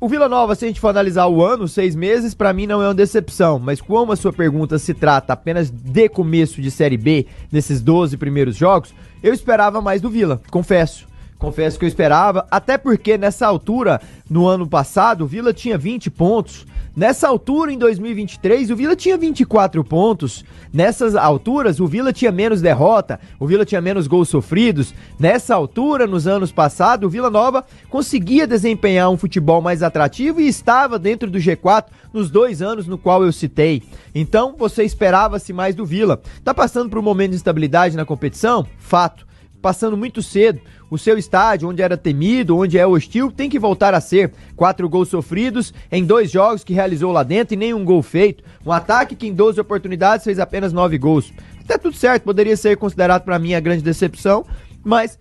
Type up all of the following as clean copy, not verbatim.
O Vila Nova, se a gente for analisar o ano, 6 meses, pra mim não é uma decepção, mas como a sua pergunta se trata apenas de começo de Série B, nesses 12 primeiros jogos, eu esperava mais do Vila, confesso. Confesso que eu esperava, até porque nessa altura, no ano passado, o Vila tinha 20 pontos. Nessa altura, em 2023, o Vila tinha 24 pontos. Nessas alturas, o Vila tinha menos derrota, o Vila tinha menos gols sofridos. Nessa altura, nos anos passados, o Vila Nova conseguia desempenhar um futebol mais atrativo e estava dentro do G4 nos 2 anos no qual eu citei. Então, você esperava-se mais do Vila. Tá passando por um momento de instabilidade na competição? Fato. Passando muito cedo, o seu estádio, onde era temido, onde é hostil, tem que voltar a ser. 4 gols sofridos em 2 jogos que realizou lá dentro e nenhum gol feito. Um ataque que em 12 oportunidades fez apenas 9 gols. Tá tudo certo, poderia ser considerado pra mim a grande decepção, mas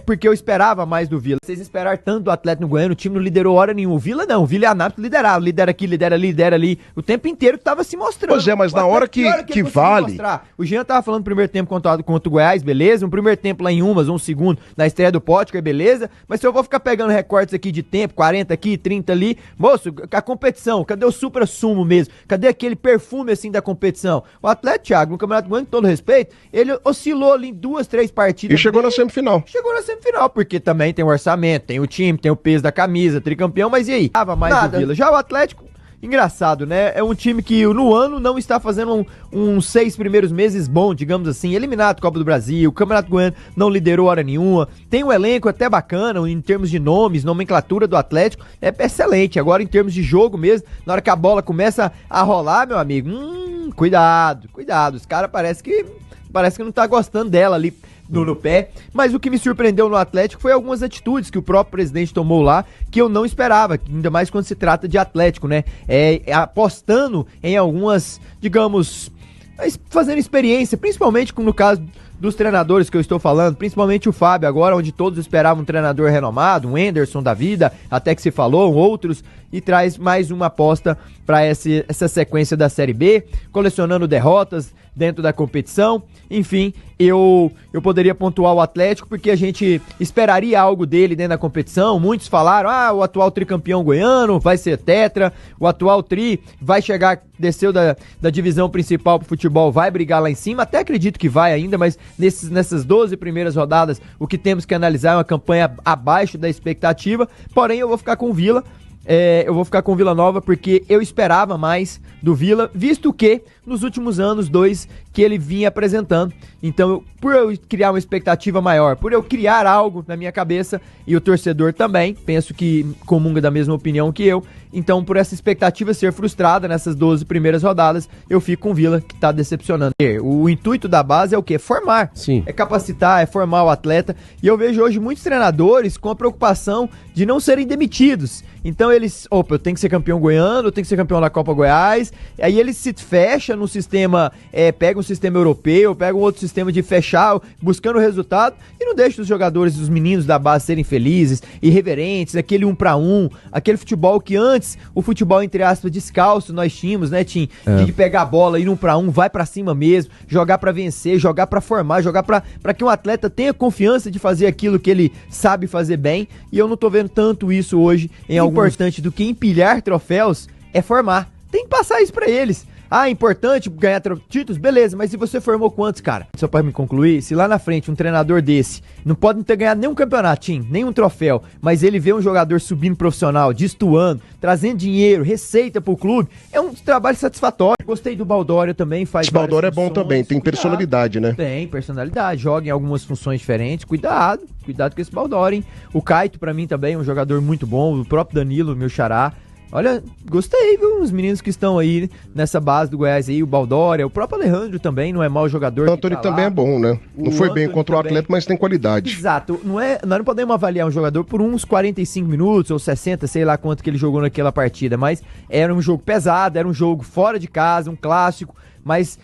porque eu esperava mais do Vila. Vocês esperaram tanto do Atlético Goiano, o time não liderou hora nenhuma. O Vila não, o Vila e a Anápolis lideraram, lidera aqui, lidera ali, lidera ali, o tempo inteiro que tava se mostrando. Pois é, mas na hora que vale... Mostrar. O Jean tava falando no primeiro tempo contra o Goiás, beleza, um primeiro tempo lá em Umas, um segundo na estreia do Potker, beleza, mas se eu vou ficar pegando recortes aqui de tempo, 40 aqui, 30 ali, moço, a competição, cadê o supra-sumo mesmo? Cadê aquele perfume assim da competição? O Atlético, Thiago, no Campeonato Goiano, com todo respeito, ele oscilou ali em 2, 3 partidas. E chegou na semifinal. Chegou na semifinal, porque também tem o orçamento, tem o time, tem o peso da camisa, tricampeão, mas e aí? Tava mais do Vila. Já o Atlético, engraçado, né? É um time que no ano não está fazendo uns 6 primeiros meses bom, digamos assim, eliminado Copa do Brasil, o Campeonato Goiano não liderou hora nenhuma, tem um elenco até bacana em termos de nomes, nomenclatura do Atlético, é excelente. Agora em termos de jogo mesmo, na hora que a bola começa a rolar, meu amigo, cuidado, os caras parece que não tá gostando dela ali no pé, mas o que me surpreendeu no Atlético foi algumas atitudes que o próprio presidente tomou lá, que eu não esperava, ainda mais quando se trata de Atlético, né? Apostando em algumas, digamos, fazendo experiência, principalmente no caso dos treinadores que eu estou falando, principalmente o Fábio agora, onde todos esperavam um treinador renomado, um Henderson da vida, até que se falou, outros, e traz mais uma aposta para essa sequência da Série B, colecionando derrotas dentro da competição. Enfim, eu poderia pontuar o Atlético porque a gente esperaria algo dele dentro da competição. Muitos falaram, o atual tricampeão goiano vai ser tetra, o atual tri vai chegar, desceu da divisão principal pro futebol, vai brigar lá em cima, até acredito que vai ainda, mas nessas 12 primeiras rodadas, o que temos que analisar é uma campanha abaixo da expectativa. Porém, eu vou ficar com o Vila. Eu vou ficar com o Vila Nova porque eu esperava mais do Vila, visto que nos últimos anos, 2 que ele vinha apresentando. Então, por eu criar uma expectativa maior, por eu criar algo na minha cabeça, e o torcedor também, penso que comunga da mesma opinião que eu, então por essa expectativa ser frustrada nessas 12 primeiras rodadas, eu fico com o Vila, que tá decepcionando. O intuito da base é o quê? Formar. Sim. É capacitar, é formar o atleta, e eu vejo hoje muitos treinadores com a preocupação de não serem demitidos. Então eles, eu tenho que ser campeão goiano, eu tenho que ser campeão da Copa Goiás, aí eles se fecham no sistema, pega um sistema europeu, pega um outro sistema de fechar, buscando o resultado, e não deixa os jogadores, os meninos da base serem felizes, irreverentes, aquele 1 para 1, aquele futebol que antes, o futebol entre aspas descalço nós tínhamos, né, Tim? De pegar a bola, ir 1 para 1, vai pra cima mesmo, jogar pra vencer, jogar pra formar, jogar pra que um atleta tenha confiança de fazer aquilo que ele sabe fazer bem, e eu não tô vendo tanto isso hoje em alguns... Importante do que empilhar troféus é formar. Tem que passar isso pra eles. É importante ganhar títulos? Beleza, mas se você formou quantos, cara? Só pra me concluir, se lá na frente um treinador desse não pode não ter ganhado nenhum campeonatinho, nenhum troféu, mas ele vê um jogador subindo profissional, destoando, trazendo dinheiro, receita pro clube, é um trabalho satisfatório. Gostei do Baldório também, faz. Esse Baldório é bom também, tem personalidade, né? Tem personalidade, joga em algumas funções diferentes. Cuidado com esse Baldório, hein? O Caito, pra mim, também é um jogador muito bom, o próprio Danilo, meu xará. Olha, gostei, viu? Os meninos que estão aí nessa base do Goiás aí, o Baldória, o próprio Alejandro também, não é mau jogador. O Antônio também é bom, né? Não foi bem contra o Atlético, mas tem qualidade. Exato. Nós não podemos avaliar um jogador por uns 45 minutos ou 60, sei lá quanto que ele jogou naquela partida, mas era um jogo pesado, era um jogo fora de casa, um clássico, mas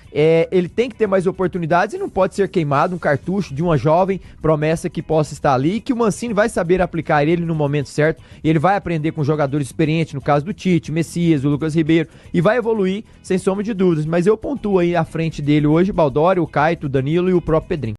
ele tem que ter mais oportunidades e não pode ser queimado um cartucho de uma jovem promessa que possa estar ali, que o Mancini vai saber aplicar ele no momento certo, e ele vai aprender com jogadores experientes, no caso do Tite, Messias, o Lucas Ribeiro, e vai evoluir sem sombra de dúvidas, mas eu pontuo aí à frente dele hoje, Baldório, o Caito, o Danilo e o próprio Pedrinho.